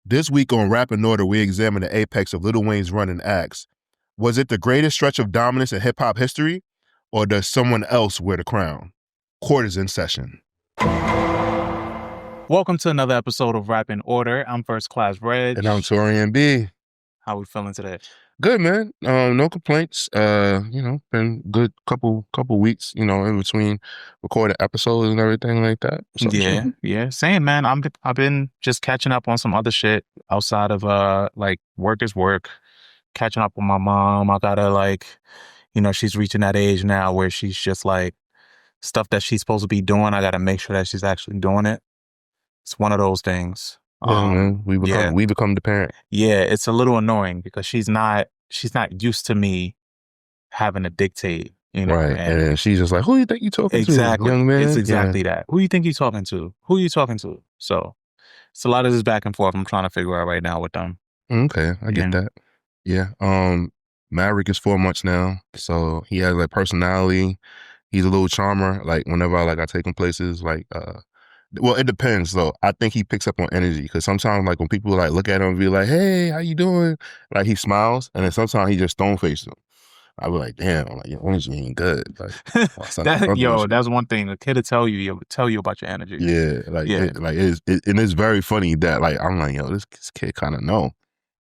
This week on Rap in Order, we examine the apex of Lil Wayne's run and ask, was it the greatest stretch of dominance in hip-hop history, or does someone else wear the crown? Court is in session. Welcome to another episode of Rap in Order. I'm first class Regg. And I'm Taurian B. How we feeling today? Good, man. No complaints. Been good couple weeks, in between recording episodes and everything like that. So, Yeah. Same, man. I've been just catching up on some other shit outside of like work is work. Catching up with my mom. I gotta she's reaching that age now where she's just like stuff that she's supposed to be doing. I gotta make sure that she's actually doing it. It's one of those things. Yeah, man. We become the parent. Yeah, it's a little annoying because she's not used to me having to dictate, Right. And she's just like, who do you think you're talking to, young man? It's exactly that. Who do you think you're talking to? Who are you talking to? So it's a lot of this back and forth I'm trying to figure out right now with them. Okay, I get that. Yeah. Maverick is 4 months now, so he has like personality. He's a little charmer. Like whenever I take him places, well, it depends though. I think he picks up on energy because sometimes like when people like look at him and be like, "Hey, how you doing?" Like he smiles, and then sometimes he just stone faces them. I be like, "Damn, I'm like your energy ain't good." Like, that's one thing. The kid will tell you about your energy. Yeah, it's very funny that like I'm like, yo, this kid kind of know.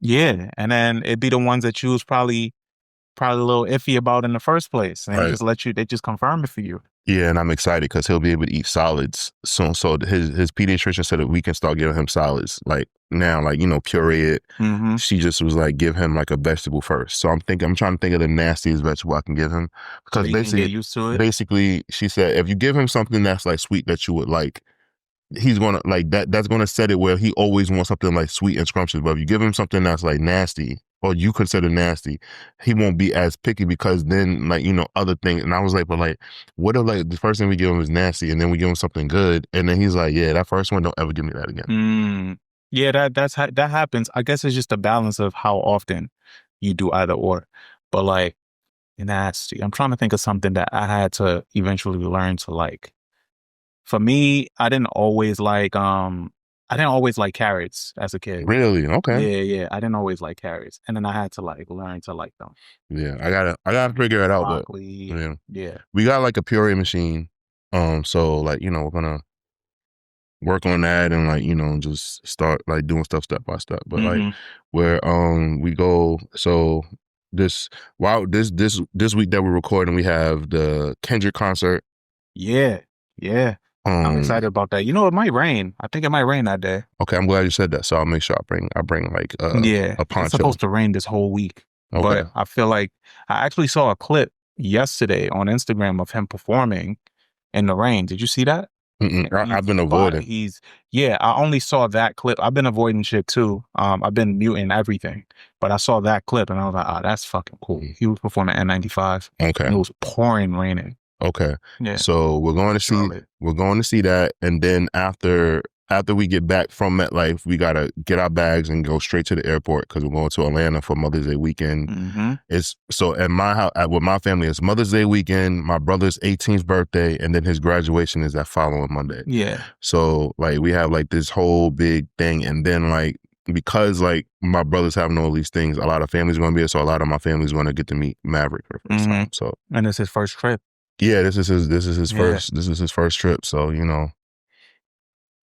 Yeah, and then it'd be the ones that you was probably a little iffy about in the first place, and they just confirm it for you. Yeah, and I'm excited because he'll be able to eat solids soon. So his pediatrician said that we can start giving him solids like now, puree it. Mm-hmm. She just was like, give him like a vegetable first. So I'm trying to think of the nastiest vegetable I can give him because so basically, get used to it. Basically, she said if you give him something that's like sweet that you would like, he's gonna like that. That's gonna set it where he always wants something like sweet and scrumptious. But if you give him something that's like nasty, or you consider nasty, he won't be as picky because then other things. And I was like, but like, what if like the first thing we give him is nasty and then we give him something good? And then he's like, yeah, that first one, don't ever give me that again. Yeah, that happens. I guess it's just a balance of how often you do either or. But like nasty, I'm trying to think of something that I had to eventually learn to like. For me, I didn't always like carrots as a kid. Really? Okay. Yeah. I didn't always like carrots. And then I had to like learn to like them. Yeah, I gotta figure it out. Broccoli, but yeah. We got like a puree machine. So like, we're gonna work on that and just start like doing stuff step by step. But like where we go, so this week that we're recording, we have the Kendrick concert. Yeah. I'm excited about that. It might rain. I think it might rain that day. Okay, I'm glad you said that. So I'll make sure I bring like a poncho. It's supposed to rain this whole week. Okay. But I feel like I actually saw a clip yesterday on Instagram of him performing in the rain. Did you see that? I've been avoiding. I only saw that clip. I've been avoiding shit too. I've been muting everything. But I saw that clip and I was like, that's fucking cool. He was performing at N95. Okay. And it was pouring raining. Okay. Yeah. So we're going to see that, and then after we get back from MetLife, we gotta get our bags and go straight to the airport because we're going to Atlanta for Mother's Day weekend. Mm-hmm. It's so at my house with my family. It's Mother's Day weekend, my brother's 18th birthday, and then his graduation is that following Monday. Yeah. So like we have like this whole big thing, and then like because like my brother's having all these things, a lot of families going to be there, so a lot of my family's going to get to meet Maverick for the first time. So and it's his first trip. Yeah, this is his first trip. So and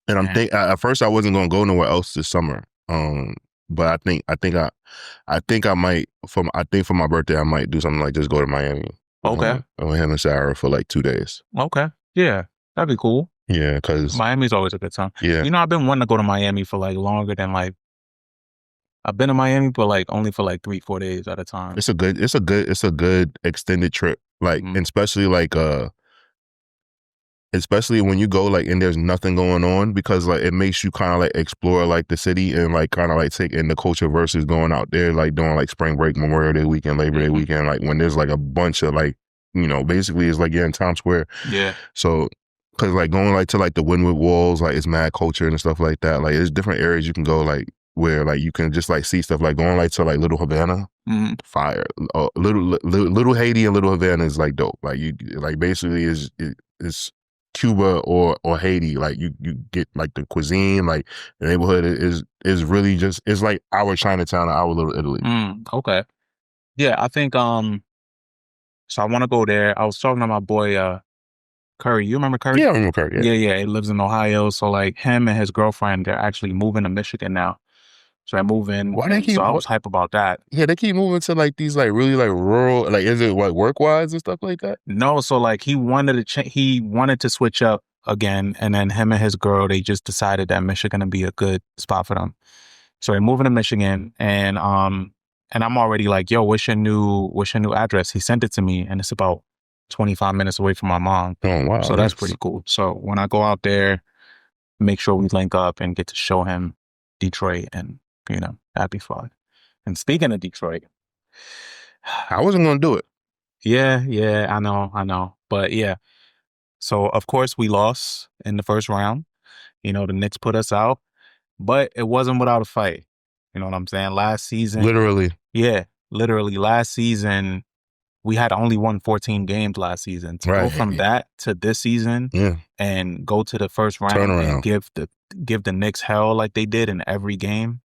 I'm at first I wasn't gonna go nowhere else this summer. But I think I might for my birthday I might do something like just go to Miami. Okay. With him and Sarah for like 2 days. Okay. Yeah, that'd be cool. Yeah, because Miami's always a good time. Yeah. I've been wanting to go to Miami for like longer than like. I've been to Miami, but like only for like 3-4 days at a time. It's a good extended trip. Like, especially when you go like and there's nothing going on, because like it makes you kind of like explore like the city and like kind of like take in the culture versus going out there like doing like spring break, Memorial Day weekend, Labor Day weekend, like when there's like a bunch of like basically it's like you're in Times Square. Yeah. So because like going like to like the Wynwood Walls, like it's mad culture and stuff like that. Like there's different areas you can go like where like you can just like see stuff like going like to like Little Havana, fire. Little Haiti and Little Havana is like dope. Like you like basically is Cuba or Haiti. Like you get like the cuisine, like the neighborhood is really just it's like our Chinatown, our little Italy. Okay. Yeah, I think so I want to go there. I was talking to my boy Curry. You remember Curry? Yeah, I remember Kirk, yeah. Yeah, yeah. He lives in Ohio. So like him and his girlfriend, they're actually moving to Michigan now. So they're moving. Why they So keep I what? was hype about that. Yeah, they keep moving to like these like really like rural, like is it what work wise and stuff like that? No, so like he wanted to he wanted to switch up again, and then him and his girl, they just decided that Michigan would be a good spot for them. So they're moving to Michigan, and I'm already like, yo, what's your new address? He sent it to me, and it's about 25 minutes away from my mom. Oh wow, So that's nice. pretty cool. So when I go out there, make sure we link up and get to show him Detroit, and that'd be fun. And speaking of Detroit, I wasn't gonna do it. yeah, yeah, I know. But yeah, so of course we lost in the first round. The Knicks put us out, but it wasn't without a fight. You know what I'm saying? Last season, Literally, yeah, literally last season, we had only won 14 games last season. To go from right? that to this season Yeah, and go to the first round and turnaround. give the Knicks hell like they did in every game.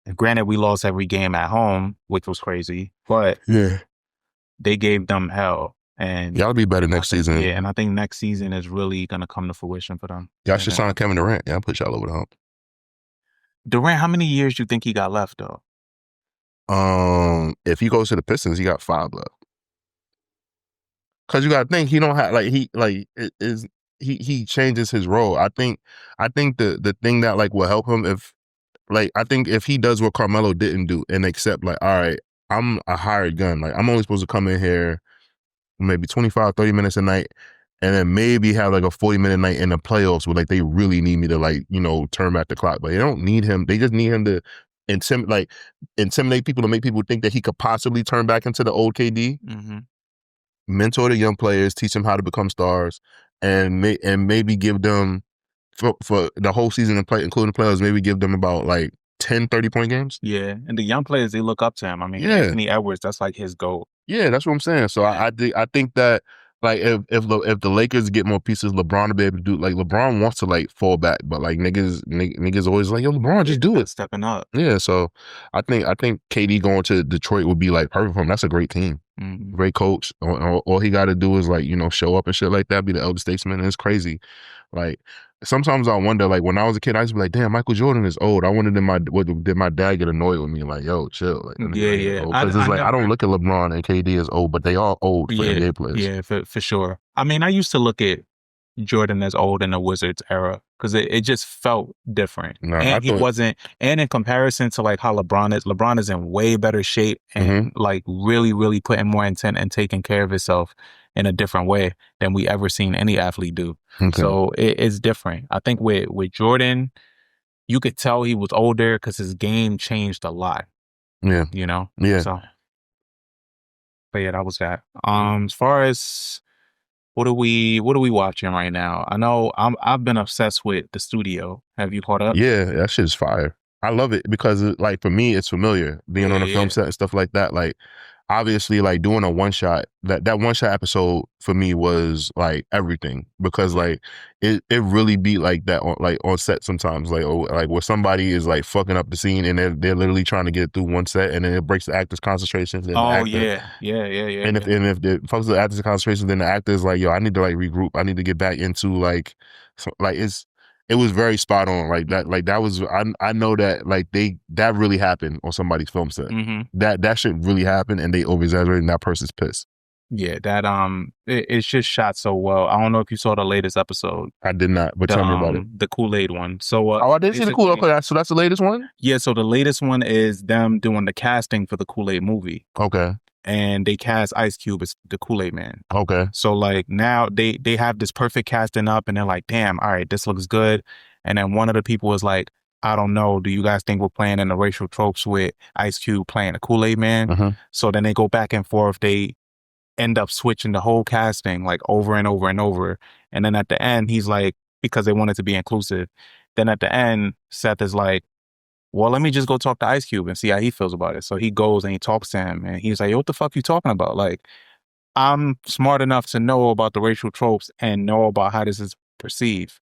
And granted, we lost every game at home, which was crazy, but Yeah, they gave them hell. And y'all be better I next think, season. yeah, and I think next season is really gonna come to fruition for them. Y'all And should sign Kevin Durant. Y'all put y'all over the hump. Durant, how many years do you think he got left though? If he goes to the Pistons, he got 5 left. Cause you gotta think he don't have like he like it is he changes his role. I think the thing that like will help him if like I think if he does what Carmelo didn't do and accept like, all right, I'm a hired gun. Like I'm only supposed to come in here maybe 25, 30 minutes a night and then maybe have like a 40-minute night in the playoffs where like they really need me to like, turn back the clock. But they don't need him. They just need him to intimidate people to make people think that he could possibly turn back into the old KD. Mm-hmm. Mentor the young players, teach them how to become stars, and maybe give them for the whole season and play, including the playoffs, maybe give them about like 10, 30-point games. Yeah, and the young players they look up to him. I mean, Yeah, Anthony Edwards, that's like his goal. yeah, that's what I'm saying. So I think that like if the Lakers get more pieces, LeBron will be able to do like LeBron wants to like fall back, but like niggas always like, yo, LeBron, just do it. Stepping up. Yeah, so I think KD going to Detroit would be like perfect for him. That's a great team. Mm-hmm. Great coach. All he got to do is like, show up and shit like that, be the elder statesman. And it's crazy. Like, sometimes I wonder, like, when I was a kid, I used to be like, damn, Michael Jordan is old. I wondered did my dad get annoyed with me? Like, yo, chill. Like, Yeah, yeah. because it's like, I don't look at LeBron and KD as old, but they are old for NBA players. Yeah, for sure. I mean, I used to look at Jordan as old in the Wizards era because it just felt different. No, And he wasn't, and in comparison to like how LeBron is in way better shape and like really, really putting more intent and taking care of himself in a different way than we ever seen any athlete do. Okay. So it's different. I think with Jordan, you could tell he was older because his game changed a lot. Yeah. Yeah. So, but yeah, that was that. As far as what are we watching right now? I know I've been obsessed with The Studio. Have you caught up? Yeah, that shit's fire. I love it because like for me, it's familiar being on a film set and stuff like that. Like obviously like doing a one shot, that one shot episode for me was like everything because like it really be like that on set sometimes like where somebody is like fucking up the scene and they're literally trying to get it through one set and then it breaks the actor's concentration. Yeah. And if the fucks the actor's concentration, then the actor is like, yo, I need to like regroup. I need to get back into like it was very spot on. Like that was I know that like that really happened on somebody's film set. Mm-hmm. That shit really happened and they over exaggerated and that person's pissed. Yeah, that it's just shot so well. I don't know if you saw the latest episode. I did not, but tell me about it. The Kool-Aid one. So I didn't see the Kool-Aid. Okay, so that's the latest one? Yeah, so the latest one is them doing the casting for the Kool-Aid movie. Okay. And they cast Ice Cube as the Kool-Aid Man. Okay. So like now they have this perfect casting up and they're like, damn, all right, this looks good. And then one of the people was like, I don't know, do you guys think we're playing in the racial tropes with Ice Cube playing a Kool-Aid Man? Mm-hmm. So then they go back and forth. They end up switching the whole casting like over and over and over. And then at the end, he's like, because they wanted to be inclusive. Then at the end, Seth is like, well, let me just go talk to Ice Cube and see how he feels about it. So he goes and he talks to him and he's like, yo, what the fuck you talking about? Like, I'm smart enough to know about the racial tropes and know about how this is perceive.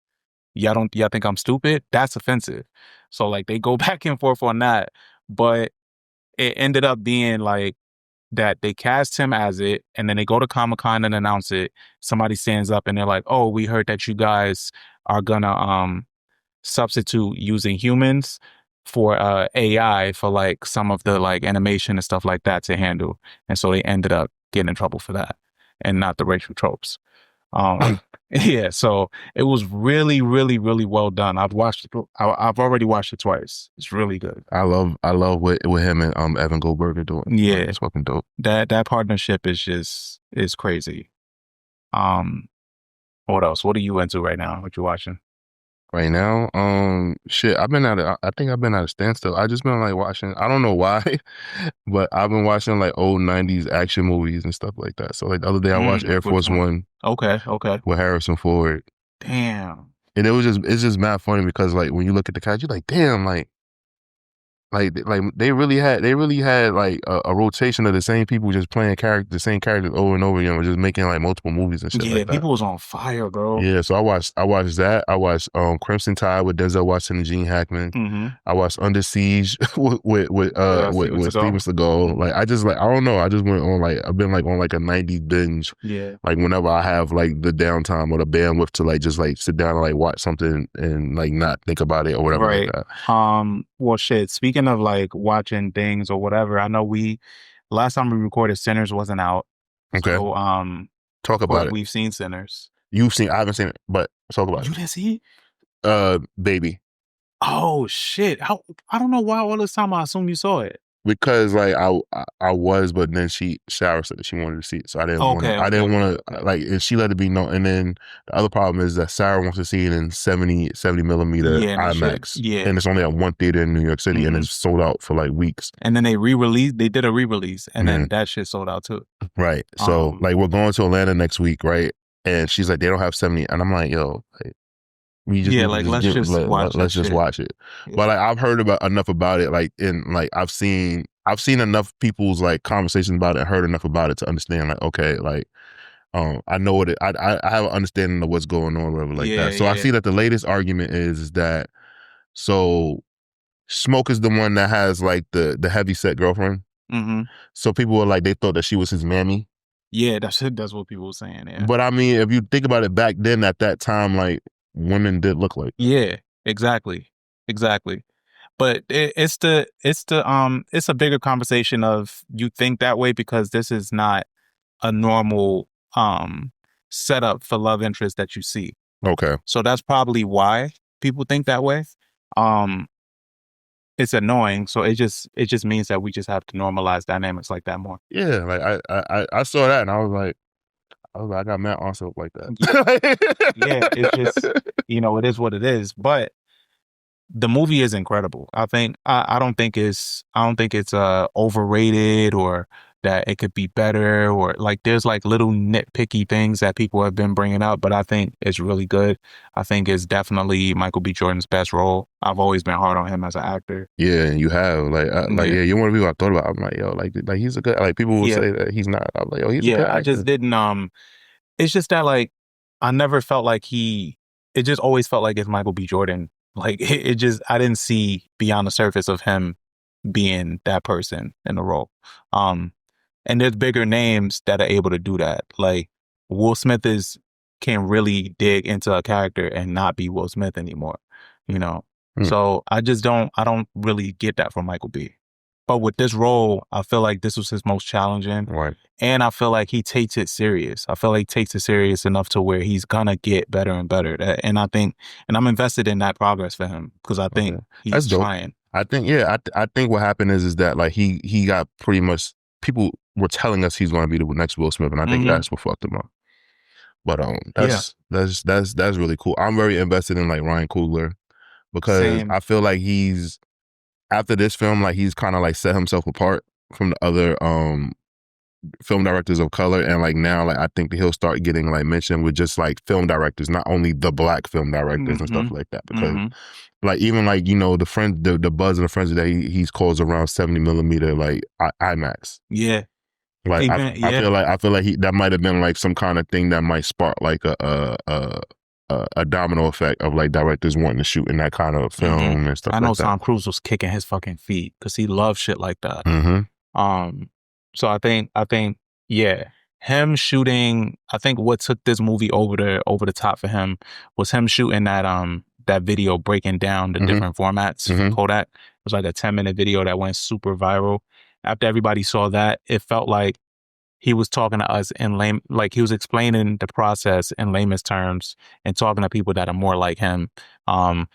Y'all think I'm stupid? That's offensive. So like they go back and forth on that, but it ended up being like that they cast him as it, and then they go to Comic-Con and announce it. Somebody stands up and they're like, "Oh, we heard that you guys are gonna substitute using humans for AI for like some of the like animation and stuff like that to handle." And so they ended up getting in trouble for that and not the racial tropes. Yeah, so it was really, really, really well done. I've already watched it twice. It's really good. I love what him and Evan Goldberg are doing. Like, Yeah, it's fucking dope. that partnership is crazy. Um, what else? What are you into right now? What you watching? Right now, shit, I think I've been at a standstill. I just been like watching, I don't know why, but I've been watching like old 90s action movies and stuff like that. So like the other day I watched Air Which Force one? One Okay, okay. with Harrison Ford. Damn. And it's just mad funny because like when you look at the cast, you're like, damn, like they really had like a rotation of the same people just playing the same characters over and over again, just making like multiple movies and shit Yeah, like that. people was on fire, bro. Yeah, so I watched that. I watched Crimson Tide with Denzel Washington and Gene Hackman. Mm-hmm. I watched Under Siege Steven with Steven Seagal. Seagal. Like I just like I don't know. I just went on like I've been like on like a 90s binge. Yeah. Like whenever I have like the downtime or the bandwidth to like just like sit down and like watch something and like not think about it or whatever like Right. that. Well, shit. Speaking of like watching things or whatever, I know last time we recorded, Sinners wasn't out. Okay. So, Talk of course, about it. we've seen Sinners. I haven't seen it, but talk about You it. didn't see it? Baby. Oh shit! I don't know why all this time I assume you saw it. Because like I was, but then Sarah said that she wanted to see it, so Okay, I didn't want to okay. like, and she let it be known. And then the other problem is that Sarah wants to see it in 70 millimeter Yeah, and that shit. IMAX, Yeah. and it's only at one theater in New York City, and Mhm. it's sold out for like weeks. And then they re-released. They did a re-release, and then Mhm. that shit sold out too. Right. So like we're going to Atlanta next week, right? And she's like, they don't have 70, and I'm like, yo, like, we just Yeah, need to like just let's just watch that let's just shit. watch it. Yeah. But like I've heard enough about it, like I've seen enough people's like conversations about it, and heard enough about it to understand like, okay, like I know what I have an understanding of what's going on, whatever like Yeah, that. So I yeah. see that the latest argument is that so Smoke is the one that has like the heavy set girlfriend. Mm-hmm. So people were like, they thought that she was his mammy. Yeah, that's what people were saying. Yeah. But I mean, if you think about it back then, at that time, like women did look like. Yeah, exactly. Exactly. But it's a bigger conversation of you think that way because this is not a normal setup for love interest that you see. Okay. So that's probably why people think that way. Um it's annoying, so it just means that we just have to normalize dynamics like that more. Yeah, like I saw that and I was like, I got mad on stuff like Yeah, it's just that. it is what it is. But the movie is incredible. I don't think it's overrated or that it could be better or like there's like little nitpicky things that people have been bringing up, but I think it's really good. I think it's definitely Michael B. Jordan's best role. I've always been hard on him as an actor. Yeah, and you have Yeah. you're one of the people I thought about. I'm like, yo, like he's a good, like people will Yeah. say that he's not. I'm like, yo, he's a Yeah, good I just actor. didn't it's just that like I never felt like it just always felt like it's Michael B. Jordan. Like it just I didn't see beyond the surface of him being that person in the role. And there's bigger names that are able to do that. Like Will Smith can really dig into a character and not be Will Smith anymore, you know. Hmm. So I don't really get that from Michael B. But with this role, I feel like this was his most challenging. Right. And I feel like he takes it serious. I feel like he takes it serious enough to where he's gonna get better and better. And I'm invested in that progress for him because I think That's he's dope. trying. I think I think what happened is that like he got pretty much, people were telling us he's going to be the next Will Smith, and I think that's what fucked him up. But that's really cool. I'm very invested in like Ryan Coogler because Same. I feel like he's, after this film, like he's kind of like set himself apart from the other film directors of color, and like now like I think that he'll start getting like mentioned with just like film directors, not only the black film directors and stuff like that, because like even like the friend, the buzz and the frenzy that he's caused around 70 millimeter like IMAX. Yeah. Like Even, I feel like that might have been like some kind of thing that might spark like a a domino effect of like directors wanting to shoot in that kind of Hmm. film and stuff I know like that. Tom Cruise was kicking his fucking feet because he loves shit like that. Hmm. Um, so I think, yeah, him shooting. I think what took this movie over the top for him was him shooting that video breaking down the Hmm. different formats for Hmm. Kodak. It was like a 10-minute video that went super viral. After everybody saw that, it felt like he was talking to us in lame, like he was explaining the process in layman's terms and talking to people that are more like him. Um,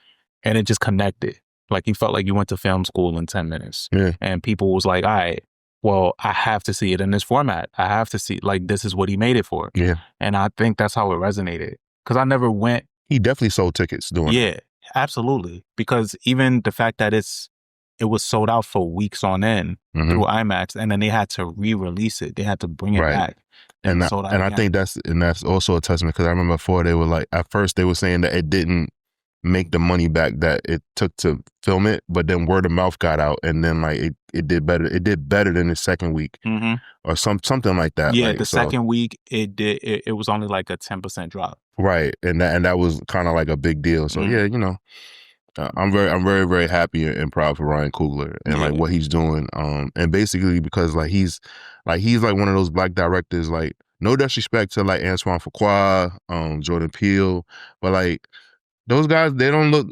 and it just connected. Like he felt like you went to film school in 10 minutes. Yeah, And people was like, all right, well, I have to see it in this format. I have to see, like, this is what he made it for. yeah. And I think that's how it resonated. Cause I never went, He definitely sold tickets doing it. yeah, absolutely. Because even the fact that it was sold out for weeks on end Hmm. through IMAX, and then they had to re-release it. They had to bring it Right. back. Then it sold out And I again. think that's also a testament because I remember before they were like at first they were saying that it didn't make the money back that it took to film it, but then word of mouth got out and then like it did better. It did better than the second week Hmm. or something like that. Yeah, Like the so second week it was only like a 10% drop. right, and that was kind of like a big deal. So yeah, Hmm. you know, I'm very very happy and proud for Ryan Coogler and like Yeah. what he's doing. And basically because he's like one of those black directors. Like no disrespect to like Antoine Fuqua, Jordan Peele, but like those guys they don't look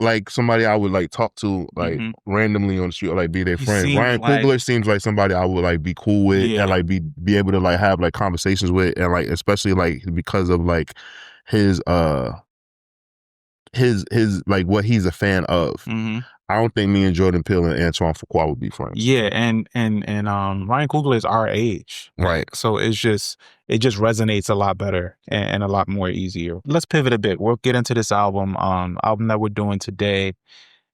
like somebody I would like talk to like Hmm. randomly on the street or like be their He friend. seems Ryan like, Coogler seems like somebody I would like be cool with and yeah. like be able to like have like conversations with and like especially like because of like his his like what he's a fan of. Hmm. I don't think me and Jordan Peele and Antoine Fuqua would be friends. Yeah, and Ryan Coogler is our age. Right. Like, so it just resonates a lot better and a lot more easier. Let's pivot a bit. We'll get into this album that we're doing today.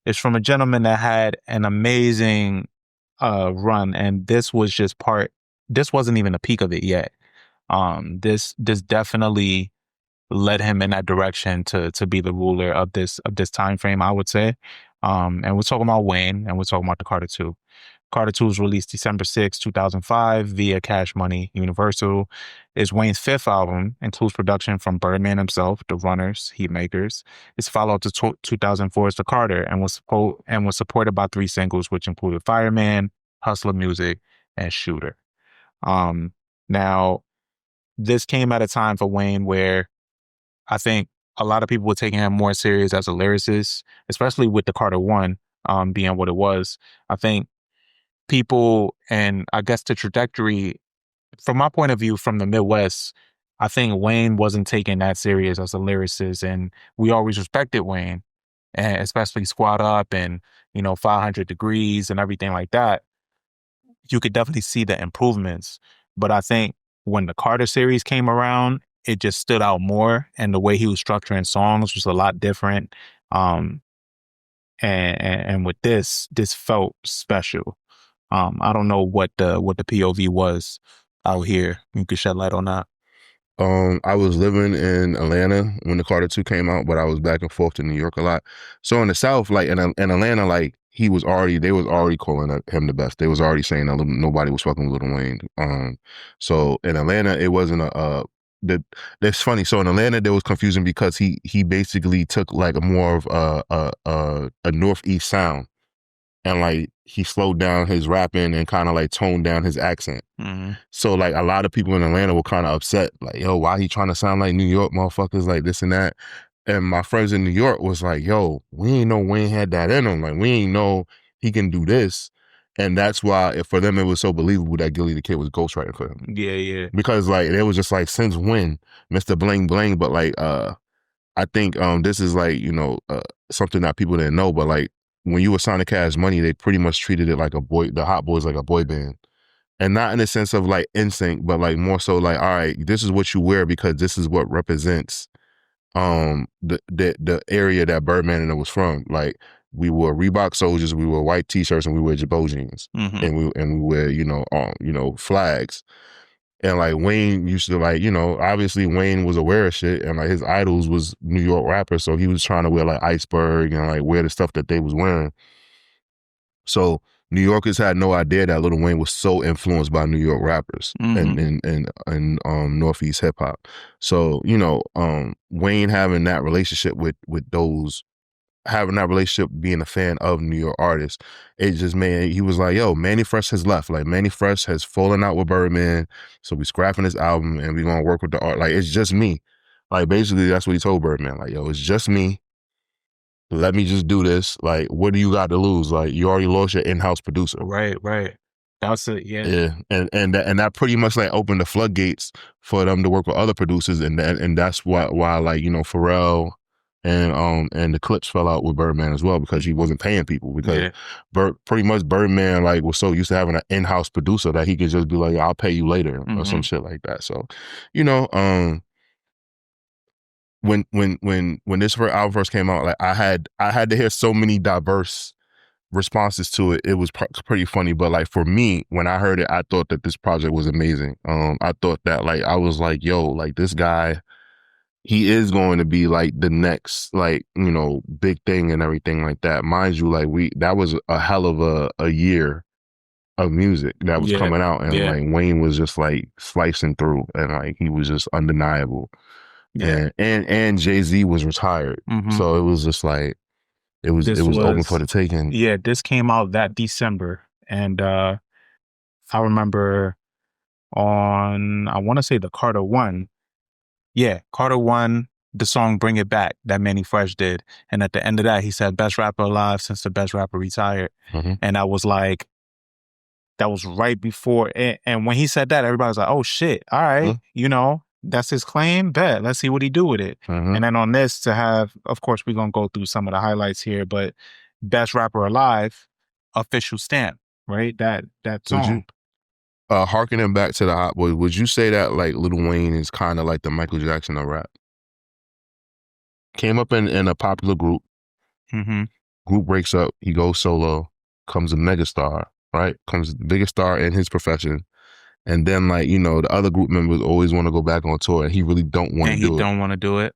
It's from a gentleman that had an amazing run, and this wasn't even the peak of it yet. This definitely led him in that direction to be the ruler of this time frame, I would say. And we're talking about Wayne, and we're talking about the Carter 2. Carter 2 was released December 6, 2005 via Cash Money Universal. Is Wayne's fifth album, includes production from Birdman himself, The Runners, Heatmakers. Its follow-up to 2004's The Carter and was supported by three singles, which included Fireman, Hustler Music, and Shooter. Um, Now, this came at a time for Wayne where I think a lot of people were taking him more serious as a lyricist, especially with the Carter One being what it was. I think people, and I guess the trajectory, from my point of view, from the Midwest, I think Wayne wasn't taken that serious as a lyricist, and we always respected Wayne, and especially Squad Up and 500 Degrees and everything like that. You could definitely see the improvements, but I think when the Carter series came around, it just stood out more, and the way he was structuring songs was a lot different. Um, and with this felt special. I don't know what the POV was out here. You could shed light on that. I was living in Atlanta when the Carter 2 came out, but I was back and forth to New York a lot. So in the South, like in Atlanta, like they was already calling him the best. They was already saying that nobody was fucking with Lil Wayne. So in Atlanta, it wasn't that that's funny. So in Atlanta, there was confusion because he basically took like a more of a Northeast sound and like he slowed down his rapping and kind of like toned down his accent. Hmm. So like a lot of people in Atlanta were kind of upset, like, yo, why he trying to sound like New York motherfuckers, like this and that. And my friends in New York was like, yo, we ain't know Wayne had that in him. Like we ain't know he can do this. And that's why for them it was so believable that Gilly the Kid was ghostwriting for him. Yeah, yeah. Because like it was just like since when Mr. Bling Bling, but like I think this is like, something that people didn't know, but like when you were signing Cash Money, they pretty much treated it like the Hot Boys like a boy band. And not in the sense of like NSYNC, but like more so like, all right, this is what you wear because this is what represents the area that Birdman and it was from. Like we wore Reebok soldiers, we wore white t-shirts, and we wear Jabot jeans. Hmm. And we wear, flags. And like Wayne used to like, obviously Wayne was aware of shit and like his idols was New York rappers. So he was trying to wear like Iceberg and like wear the stuff that they was wearing. So New Yorkers had no idea that Lil Wayne was so influenced by New York rappers Mm-hmm. and Northeast hip hop. So, Wayne having that relationship with those having that relationship, being a fan of New York artists, it just made, he was like, yo, Manny Fresh has left. Like, Manny Fresh has fallen out with Birdman. So we scrapping this album and we gonna work with the art. Like, it's just me. Like, basically, that's what he told Birdman. Like, yo, it's just me. Let me just do this. Like, what do you got to lose? Like, you already lost your in-house producer. Right, right. That's it. Yeah, Yeah, and that pretty much like opened the floodgates for them to work with other producers, and that's why like Pharrell and the Clips fell out with Birdman as well, because he wasn't paying people, because yeah. Pretty much Birdman like was so used to having an in-house producer that he could just be like, I'll pay you later or Mm-hmm. some shit like that. So, you know, when this album first came out, like I had to hear so many diverse responses to it. It was pretty funny, but like for me, when I heard it, I thought that this project was amazing. I thought that like I was like, yo, like this guy, he is going to be like the next like big thing and everything like that. Mind you, like that was a hell of a year of music that was Yeah, coming out, and yeah, like Wayne was just like slicing through, and like he was just undeniable. yeah. And Jay-Z was retired, Mm-hmm. so it was just like it This was open for was the taking. yeah. This came out that December, and I remember on I want to say the Carter One. Yeah, Carter One. The song "Bring It Back" that Manny Fresh did, and at the end of that, he said "Best rapper alive since the best rapper retired," Mm-hmm. and I was like, that was right before. And when he said that, everybody was like, "Oh shit! All right, that's his claim. Bet. Let's see what he do with it." Mm-hmm. And then on this, to have, of course, we're gonna go through some of the highlights here, but best rapper alive, official stamp, right? That Would you song. harkening back to the Hot Boys, would you say that like Lil Wayne is kind of like the Michael Jackson of rap? Came up in a popular Mm-hmm. group breaks up, he goes solo, comes a megastar, right? Comes the biggest star in his profession. And then like, the other group members always want to go back on tour and he really don't want to And he do it. don't want to do it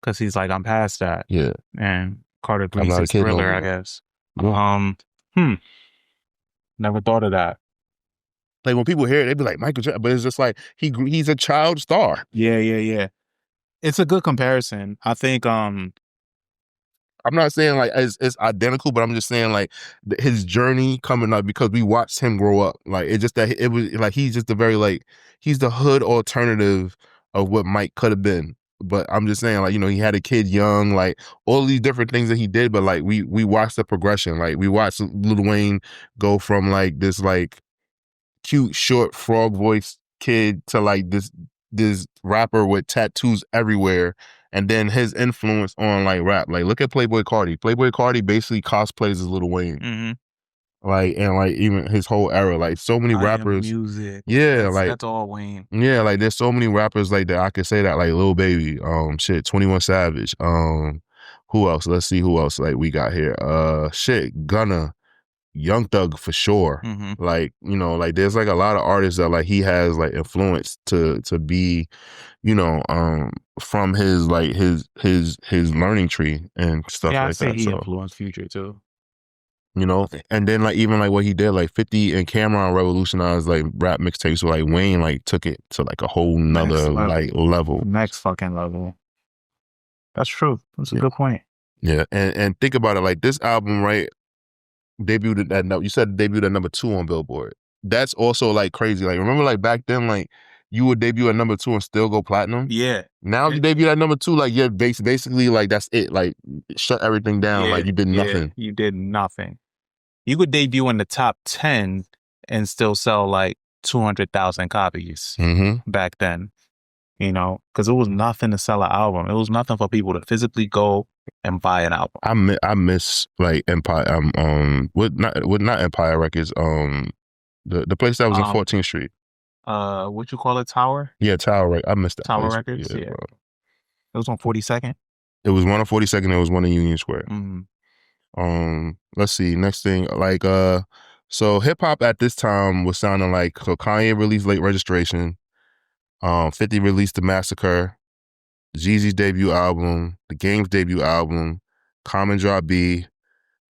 because he's like, I'm past that. Yeah. And Carter I'm Three's not a his kid no thriller, I more. guess. Yeah. Hmm. Never thought of that. Like when people hear it, they be like Michael Jackson, but it's just like he's a child star. Yeah, yeah, yeah. It's a good comparison. I think I'm not saying like it's identical, but I'm just saying like his journey coming up, because we watched him grow up. Like it's just that it was like he's just the very like he's the hood alternative of what Mike could have been. But I'm just saying like he had a kid young, like all these different things that he did. But like we watched the progression. Like we watched Lil Wayne go from like this like cute short frog voice kid to like this rapper with tattoos everywhere, and then his influence on like rap. Like look at Playboy Cardi. Playboy Cardi basically cosplays as Lil Wayne. mhm. Like and like even his whole era. Like so many I Am rappers. Music. Yeah, like That's all Wayne. yeah, like there's so many rappers like that I could say that, like Lil Baby, shit, 21 Savage, who else? Let's see who else like we got here. Shit, Gunna, Young Thug for sure. Mm-hmm. Like, like there's like a lot of artists that like he has like influence to be, from his like his learning tree and stuff Yeah, I'd like say that. he So, influenced Future too. and then like even like what he did, like 50 and Cameron revolutionized like rap mixtapes. So like Wayne like took it to like a whole Next nother like level. level. Next fucking level. That's true. That's a Yeah. good point. Yeah. And think about it, like this album, right? Debuted at you said debuted at number 2 on Billboard. That's also like crazy. Like remember like back then, like you would debut at number 2 and still go platinum. Yeah. Now if you debut at number 2, like you're basically like that's it. Like shut everything down. Yeah. Like you did Yeah. nothing. You did nothing. You could debut in the top 10 and still sell like 200,000 copies Mm-hmm. back then, because it was nothing to sell an album. It was nothing for people to physically go and buy an album. I miss like Empire with not Empire Records, the place that was on 14th Street. What you call it, Tower? Yeah, Tower Records. I missed that Tower place. Records? Yeah, Yeah. bro. It was on 42nd. It was one on 42nd, it was one in Union Square. Mm-hmm. Let's see, next thing, like so hip hop at this time was sounding like, so Kanye released Late Registration, 50 released The Massacre, Jeezy's debut album, The Game's debut album, Common Draw B,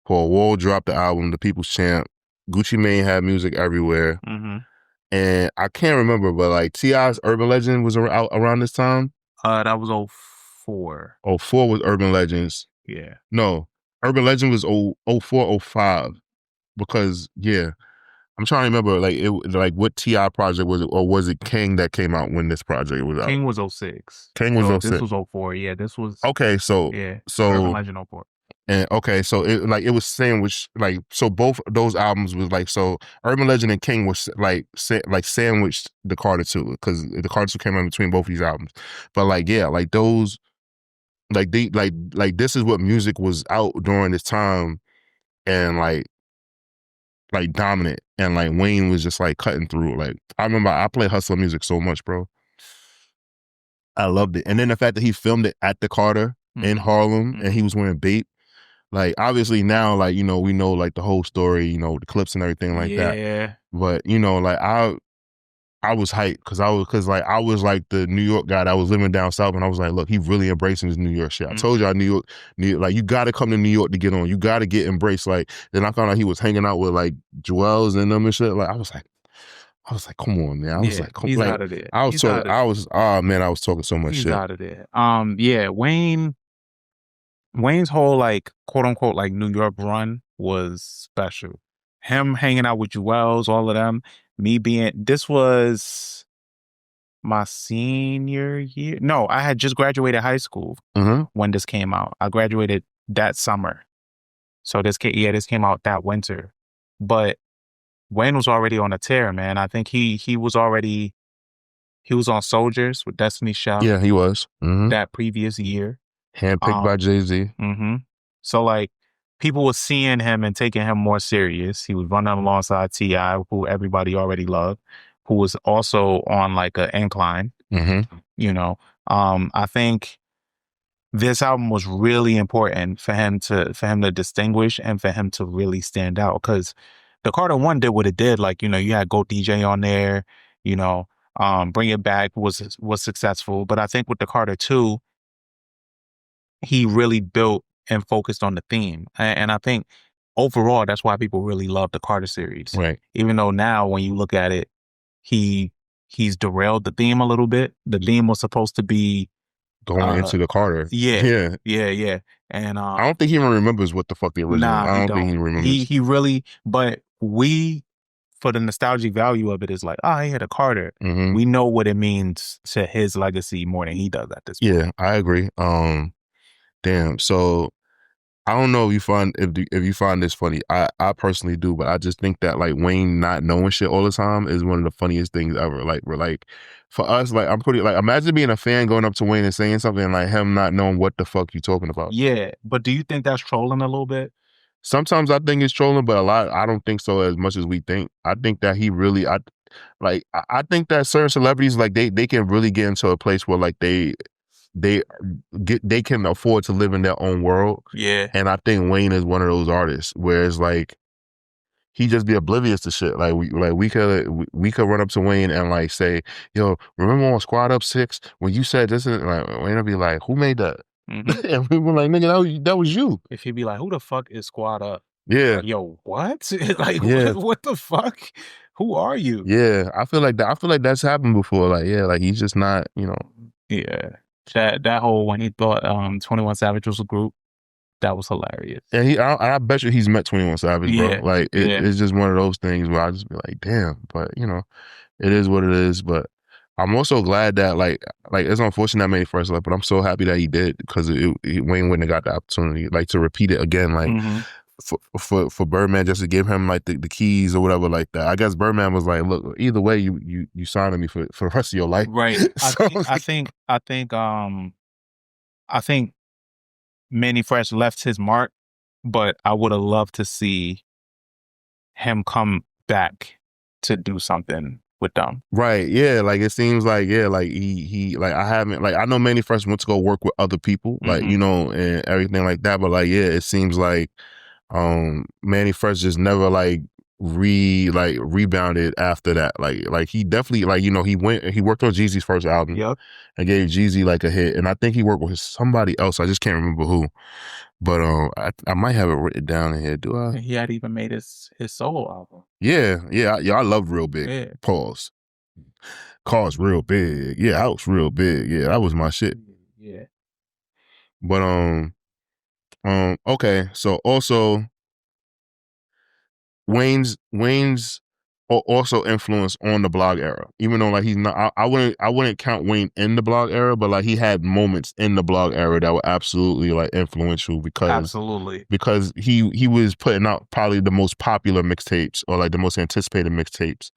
Paul Wall dropped the album, The People's Champ. Gucci Mane had music everywhere. Mm-hmm. And I can't remember, but like T.I.'s Urban Legend was out around this time. That was 04. Oh, 04 was Urban Legends. Yeah. No, Urban Legend was 04, 05. Because, yeah, I'm trying to remember, like, what T.I. project was it? Or was it King that came out when this project was out? King was 06. King was So 06. this was 04. Yeah, this was. Okay, so. Yeah. So. Urban Legend 04. And okay, so it was sandwiched like so both those albums was like so Urban Legend and King was like sandwiched the Carter 2 because the Carter 2 came out between both these albums, but like yeah, like those like they like this is what music was out during this time and like dominant and like Wayne was just like cutting through. Like I remember I played hustler music so much, bro. I loved it, and then the fact that he filmed it at the Carter in Harlem and he was wearing Bape. Like obviously now, like, you know, we know like the whole story, you know, the clips and everything like that. Yeah. But, you know, like I was hyped because I was like the New York guy that was living down south and I was like, look, he really embracing his New York shit. I told y'all New York, like you gotta come to New York to get on. You gotta get embraced. Like then I found out he was hanging out with like Joel's and them and shit. Like I was like, come on, man. I was like, he's like out of there. I was talking, I was oh man, I was talking so much He's shit. out of there. Yeah, Wayne's whole like quote unquote like New York run was special. Him hanging out with Jewels, all of them. This was my senior year. No, I had just graduated high school when this came out. I graduated that summer. So this came out that winter. But Wayne was already on a tear, man. I think he was on Soldiers with Destiny's Child. Yeah, he was. That previous year. Handpicked by Jay-Z. So like people were seeing him and taking him more serious. He was running alongside T.I., who everybody already loved, who was also on like an incline. You know, I think this album was really important for him to distinguish and for him to really stand out because the Carter 1 did what it did. Like, you know, you had Go DJ on there, you know, Bring It Back was successful. But I think with the Carter 2, he really built and focused on the theme. And I think overall, that's why people really love the Carter series. Right. Even though now when you look at it, he's derailed the theme a little bit. The theme was supposed to be going into the Carter. Yeah. And I don't think he even remembers what the fuck the original. I don't think he remembers. He really, but for the nostalgic value of it is like, he had a Carter. We know what it means to his legacy more than he does at this point. Yeah, I agree. Damn. So I don't know if you find this funny. I personally do, but I just think that like Wayne not knowing shit all the time is one of the funniest things ever. Like we're like, for us, like I'm pretty like imagine being a fan going up to Wayne and saying something and like him not knowing what the fuck you talking about. Yeah, but do you think that's trolling a little bit? Sometimes I think it's trolling, but I don't think so as much as we think. I think that he really I think that certain celebrities like they can really get into a place where like they can afford to live in their own world. Yeah. And I think Wayne is one of those artists where it's like he just be oblivious to shit. Like we could run up to Wayne and like say, yo, remember on Squad Up 6 when you said this? And like Wayne will be like, who made that? And we were like, nigga, that was you. If he'd be like, who the fuck is Squad Up? Yeah. Like, yo, what? Like, yeah. What the fuck? Who are you? Yeah, I feel like that's happened before. Like, yeah, like he's just not, you know. Yeah. That whole when he thought 21 Savage was a group, that was hilarious. And I bet you he's met 21 Savage, bro. Like it's just one of those things where I just be like, damn. But you know, it is what it is. But I'm also glad that like it's unfortunate that made it first left, but I'm so happy that he did because Wayne wouldn't have got the opportunity like to repeat it again, like. For Birdman just to give him like the keys or whatever like that. I guess Birdman was like, look, either way you signing me for the rest of your life. Right. So, I think Manny Fresh left his mark, but I would have loved to see him come back to do something with them. Right. Yeah. Like it seems like, yeah, like he like I haven't like I know Manny Fresh went to go work with other people, like, you know, and everything like that. But like, yeah, it seems like Manny Fresh just never like rebounded after that. Like he definitely like he worked on Jeezy's first album Yep. and gave Jeezy like a hit, and I think he worked with somebody else. I just can't remember who, but I might have it written down in here. Do I? And he had even made his solo album. Yeah. I love Real Big. Yeah. Pause. Cars Real Big. Yeah, House Real Big. Yeah, that was my shit. Yeah. But okay. So also Wayne's also influence on the blog era, even though like he's not. I wouldn't count Wayne in the blog era, but like he had moments in the blog era that were absolutely like influential Absolutely. because he was putting out probably the most popular mixtapes or like the most anticipated mixtapes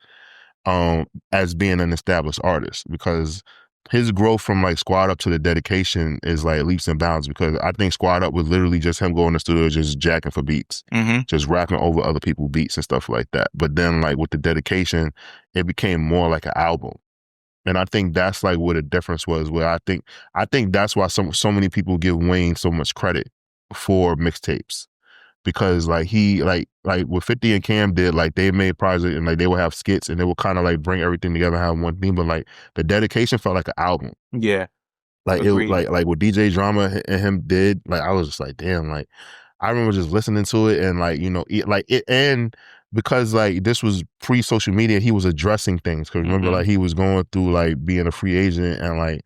as being an established artist, because his growth from like Squad Up to the Dedication is like leaps and bounds, because I think Squad Up was literally just him going to the studio just jacking for beats, just rapping over other people's beats and stuff like that. But then like with the Dedication, it became more like an album. And I think that's like where the difference was, where I think that's why so many people give Wayne so much credit for mixtapes, because like he like what 50 and Cam did, like they made project and like they would have skits and they would kind of like bring everything together and have one theme, but like the Dedication felt like an album. Yeah. Like it Agreed. like what DJ Drama and him did, like I was just like, damn, like I remember just listening to it and like, like it, and because like this was pre-social media, he was addressing things. Cause remember, like he was going through like being a free agent and like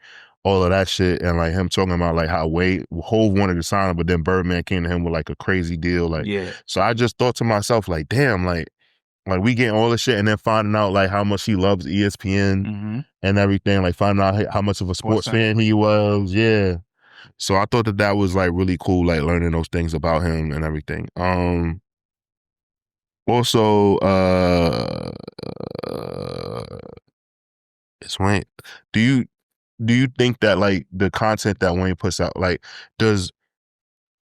all of that shit, and like him talking about like how Hove wanted to sign him, but then Birdman came to him with like a crazy deal. Like, Yeah. so I just thought to myself, like, damn, like we getting all this shit and then finding out like how much he loves ESPN and everything, like finding out how much of a sports fan he was. Yeah. So I thought that was like really cool, like learning those things about him and everything. Also, it's Wayne. Do you think that like the content that Wayne puts out, like does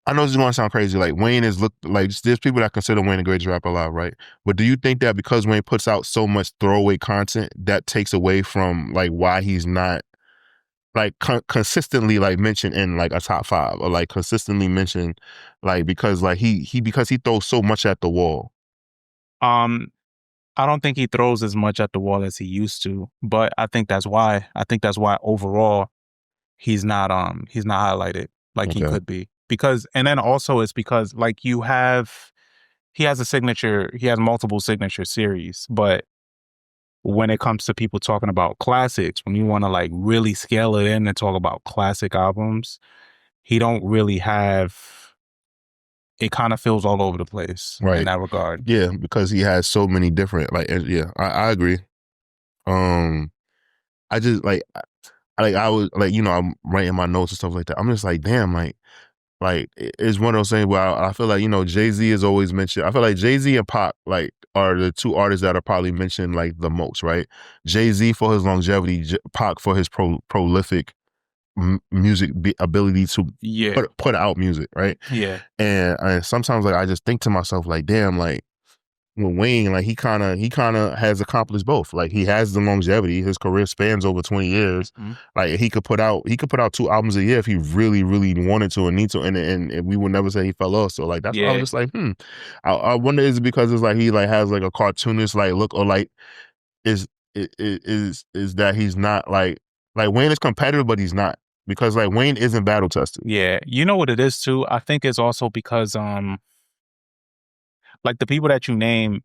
I know this is gonna sound crazy, like Wayne is looked like there's people that consider Wayne the greatest rapper alive, right? But do you think that because Wayne puts out so much throwaway content, that takes away from like why he's not like consistently like mentioned in like a top 5, or like consistently mentioned, like because like because he throws so much at the wall? I don't think he throws as much at the wall as he used to, but I think that's why. I think that's why overall he's not highlighted like he Okay. could be. Because and then also it's because like he has a signature, he has multiple signature series, but when it comes to people talking about classics, when you want to like really scale it in and talk about classic albums, he don't really have, it kind of feels all over the place in Right. that regard. Yeah, because he has so many different like yeah, I agree. Um I just like I was like, I'm writing my notes and stuff like that. I'm just like, damn, like it's one of those things where I feel like, Jay-Z is always mentioned. I feel like Jay-Z and Pac like are the two artists that are probably mentioned like the most, right? Jay-Z for his longevity, Pac for his prolific music ability to put out music, right? Yeah. And sometimes like I just think to myself like, damn, like with Wayne, like he kind of has accomplished both. Like he has the longevity. His career spans over 20 years. Like he could put out 2 albums a year if he really, really wanted to and need to, and we would never say he fell off. So like that's why I was just like, I wonder, is it because it's like he like has like a cartoonist like look, or like is that he's not like Wayne is competitive, but he's not, because like Wayne isn't battle tested. Yeah. You know what it is too? I think it's also because like the people that you name,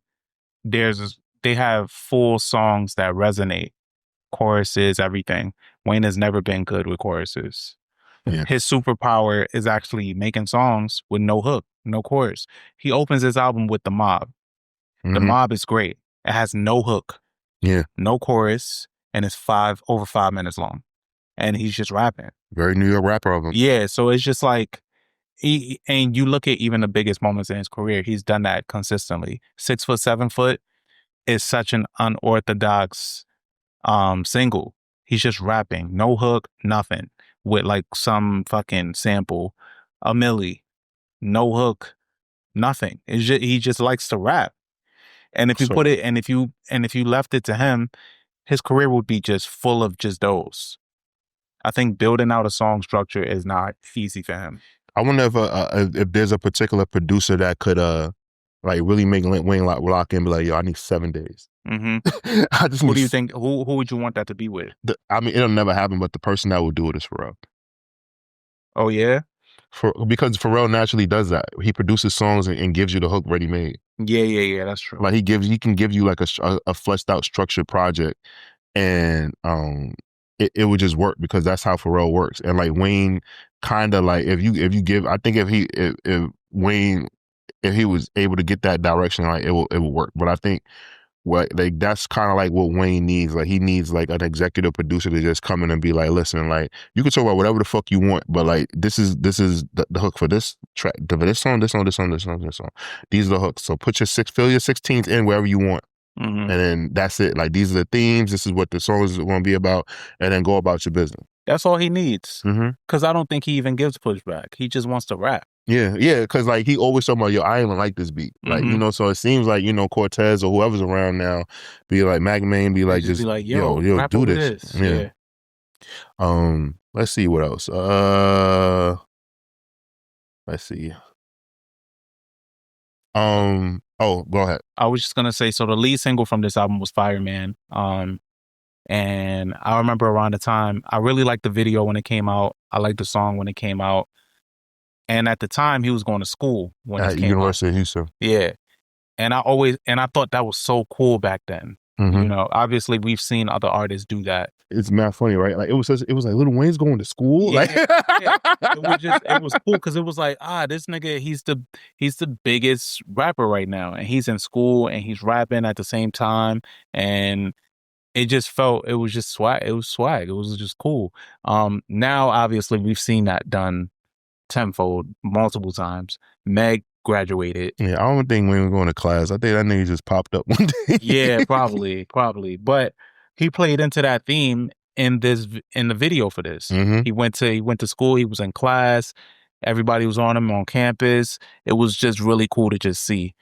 they have full songs that resonate, choruses, everything. Wayne has never been good with choruses. Yeah. His superpower is actually making songs with no hook, no chorus. He opens his album with The Mob. The Mob is great. It has no hook, no chorus, and it's over 5 minutes long. And he's just rapping. Very New York rapper album. Yeah, so it's just like, and you look at even the biggest moments in his career, he's done that consistently. 6 foot, 7 foot is such an unorthodox single. He's just rapping, no hook, nothing, with like some fucking sample, a milli, no hook, nothing. It's just, he just likes to rap. And if you put it, and if you left it to him, his career would be just full of just those. I think building out a song structure is not easy for him. I wonder if there's a particular producer that could Like really make Wayne lock in, and be like, yo, I need 7 days. Mm-hmm. I just Who need. do you think? Who would you want that to be with? I mean, it'll never happen, but the person that will do it is Pharrell. Oh yeah, Because Pharrell naturally does that. He produces songs and gives you the hook ready made. yeah. That's true. Like he can give you like a fleshed out structured project, and it would just work because that's how Pharrell works. And like Wayne, kind of like if you give, I think if Wayne, if he was able to get that direction, like it will work. But I think what like that's kind of like what Wayne needs. Like he needs like an executive producer to just come in and be like, listen, like you can talk about whatever the fuck you want, but like this is the hook for this track, for this song, this song, this song, this song, this song. These are the hooks. So fill your 16th in wherever you want. Mm-hmm. And then that's it. Like these are the themes. This is what the song is going to be about. And then go about your business. That's all he needs. Mm-hmm. Because I don't think he even gives pushback. He just wants to rap. Yeah, because like he always talking about, yo, I even like this beat. Like, Mm-hmm. so it seems like, Cortez or whoever's around now be like, Magnum, be like, Just be like, yo, rap do over this. this. Yeah. Let's see what else. Let's see. Oh, go ahead. I was just gonna say, so the lead single from this album was Fireman. And I remember around the time, I really liked the video when it came out. I liked the song when it came out. And at the time, he was going to school when it came University out. of Houston. Yeah. And I thought that was so cool back then. Mm-hmm. Obviously we've seen other artists do that. It's mad funny, right? Like it was like Lil Wayne's going to school. Yeah, Like yeah. It was cool because it was like, this nigga, he's the biggest rapper right now, and he's in school and he's rapping at the same time, and it was just swag. It was swag. It was just cool. Now obviously we've seen that done tenfold multiple times. Meg graduated. Yeah, I don't think Wayne was going to class. I think that nigga just popped up one day. Yeah, probably. But he played into that theme in the video for this. Mm-hmm. He went to school. He was in class. Everybody was on him on campus. It was just really cool to just see.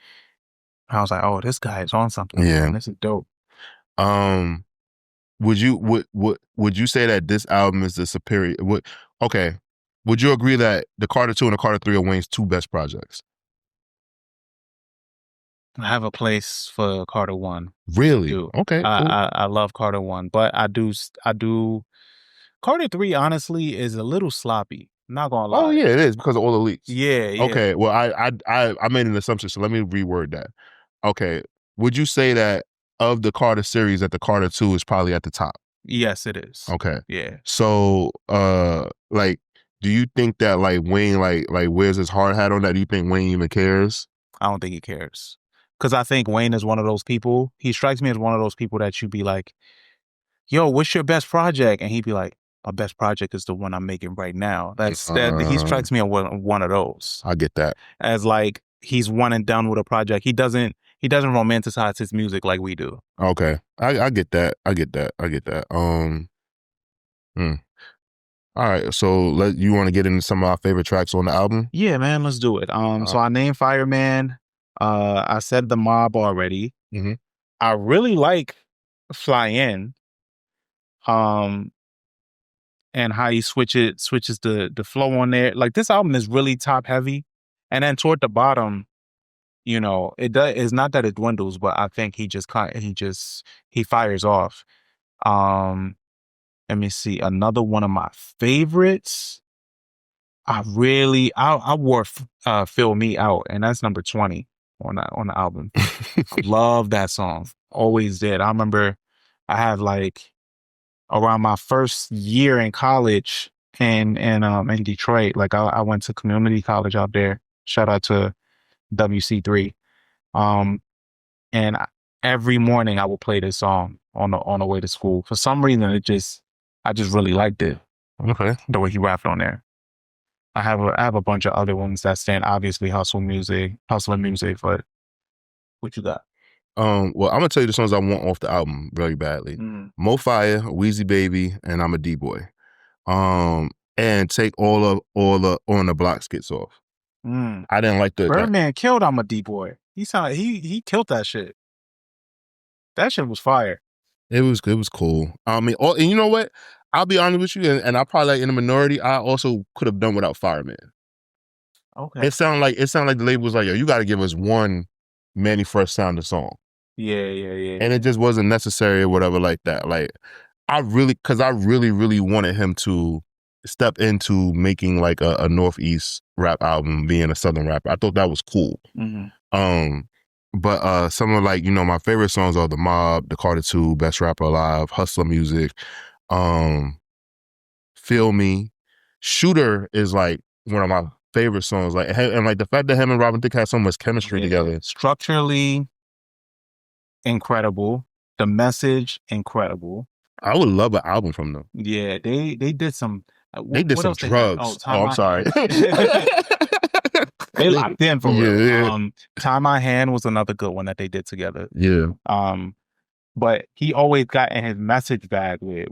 I was like, oh, this guy is on something. Yeah, man. This is dope. Would you say that this album is the superior? Would you agree that the Carter 2 and the Carter 3 are Wayne's two best projects? I have a place for Carter 1. Really? Okay, cool. I love Carter 1, but I do Carter 3 honestly is a little sloppy. I'm not gonna lie. Oh yeah, it is because of all the leaks. Yeah. Okay, well I made an assumption, so let me reword that. Okay, would you say that of the Carter series that the Carter 2 is probably at the top? Yes, it is. Okay. Yeah. So like do you think that like Wayne like wears his hard hat on that? Do you think Wayne even cares? I don't think he cares. Because I think Wayne is one of those people. He strikes me as one of those people that you'd be like, yo, what's your best project? And he'd be like, my best project is the one I'm making right now. He strikes me as one of those. I get that. As like he's one and done with a project. He doesn't romanticize his music like we do. Okay. I get that. All right, so you want to get into some of our favorite tracks on the album? Yeah, man, let's do it. So I named Fireman. I said The Mob already. Mm-hmm. I really like Fly In. And how he switches the flow on there. Like this album is really top heavy, and then toward the bottom, it's not that it dwindles, but I think he fires off. Let me see another one of my favorites. I wore Fill Me Out, and that's number 20 on the album. I love that song. Always did. I remember I had like around my first year in college in Detroit. Like I went to community college out there. Shout out to WC3. And every morning I would play this song on the way to school. For some reason, I just really liked it. Okay. The way he rapped on there. I have a bunch of other ones that stand, obviously hustling music, but what you got? Well, I'm gonna tell you the songs I want off the album very badly. Mo Fire, Wheezy Baby, and I'm a D-Boy. And take all the On the Block skits off. I didn't like Birdman killed I'm a D-Boy. He killed that shit. That shit was fire. It was cool. I mean, and you know what? I'll be honest with you, and I probably like in the minority. I also could have done without Fireman. Okay. It sounded like the label was like, yo, you got to give us one Manny Fresh sounded song. Yeah, yeah, yeah. And it just wasn't necessary or whatever like that. Like because I really wanted him to step into making like a Northeast rap album, being a Southern rapper. I thought that was cool. Mm-hmm. Um, but some of like, my favorite songs are The Mob, The Carter 2, Best Rapper Alive, Hustler Music, um, Feel Me. Shooter is like one of my favorite songs. Like, and like the fact that him and Robin Thicke had so much chemistry together. Structurally incredible. The message incredible. I would love an album from them. Yeah, they did some. They did what some else they had? drugs. Tie Oh, I'm My sorry. Hand. They locked in for real. Yeah. Tie My Hand was another good one that they did together. Yeah. But he always got in his message bag with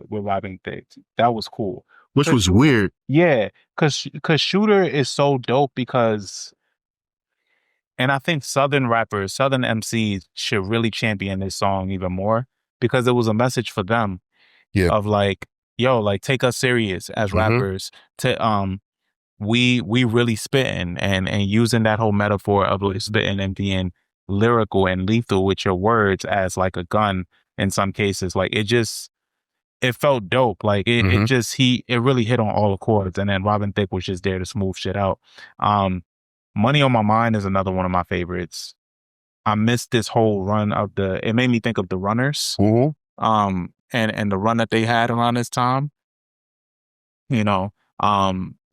Robin Thicke. That was cool. Which was weird. Yeah, because Shooter is so dope because, and I think Southern rappers, Southern MCs should really champion this song even more because it was a message for them. Yeah. Of like, yo, like take us serious as rappers. To we really spitting and using that whole metaphor of like spitting and being lyrical and lethal with your words as like a gun in some cases. Like it felt dope. Like it really hit on all the chords. And then Robin Thicke was just there to smooth shit out. Money on My Mind is another one of my favorites. I missed this whole run of it made me think of the Runners. Mm-hmm. And the run that they had around this time.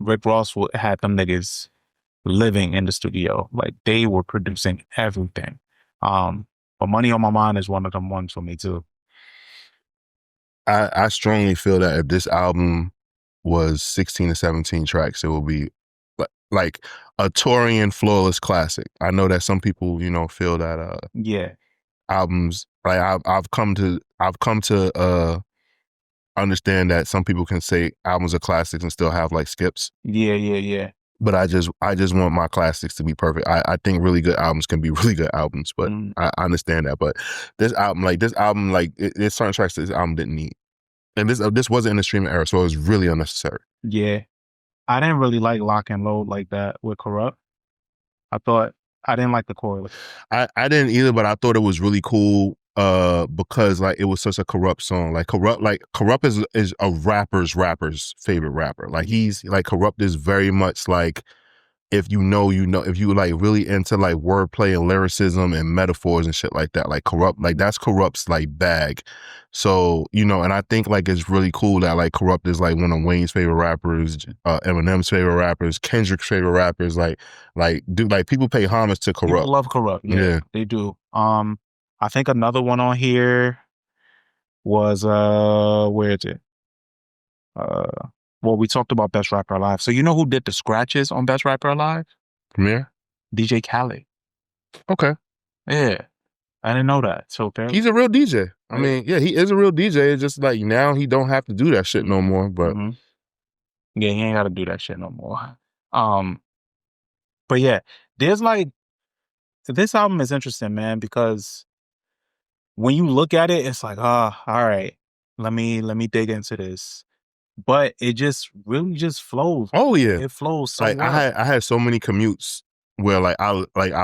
Rick Ross had them niggas living in the studio. Like they were producing everything. But Money on My Mind is one of them ones for me too. I strongly feel that if this album was 16 to 17 tracks, it will be like a Taurian flawless classic. I know that some people, feel that albums, like I've come to understand that some people can say albums are classics and still have like skips. Yeah. But I just want my classics to be perfect. I think really good albums can be really good albums, but I understand that. But this album, there's certain tracks that this album didn't need. And this wasn't in the streaming era, so it was really unnecessary. Yeah. I didn't really like Lock and Load like that with Corrupt. I didn't like the chorus. I didn't either, but I thought it was really cool because like it was such a Corrupt song. Like Corrupt is a rapper's favorite rapper. Like he's like Corrupt is very much like, if you know, if you like really into like wordplay and lyricism and metaphors and shit like that, like Corrupt, like that's Corrupt's like bag. So, and I think like it's really cool that like Corrupt is like one of Wayne's favorite rappers, Eminem's favorite rappers, Kendrick's favorite rappers. Like people pay homage to Corrupt. People love Corrupt. Yeah, they do. I think another one on here was where is it? Well, we talked about Best Rapper Alive. So you know who did the scratches on Best Rapper Alive? Premier? DJ Khaled. Okay. Yeah. I didn't know that. So he's a real DJ. I mean, yeah, he is a real DJ. It's just like now he don't have to do that shit no more. But yeah, he ain't got to do that shit no more. But yeah, there's like, this album is interesting, man, because when you look at it, it's like, all right, let me dig into this. But it just really just flows. Oh yeah, it flows so like well. I had so many commutes where like I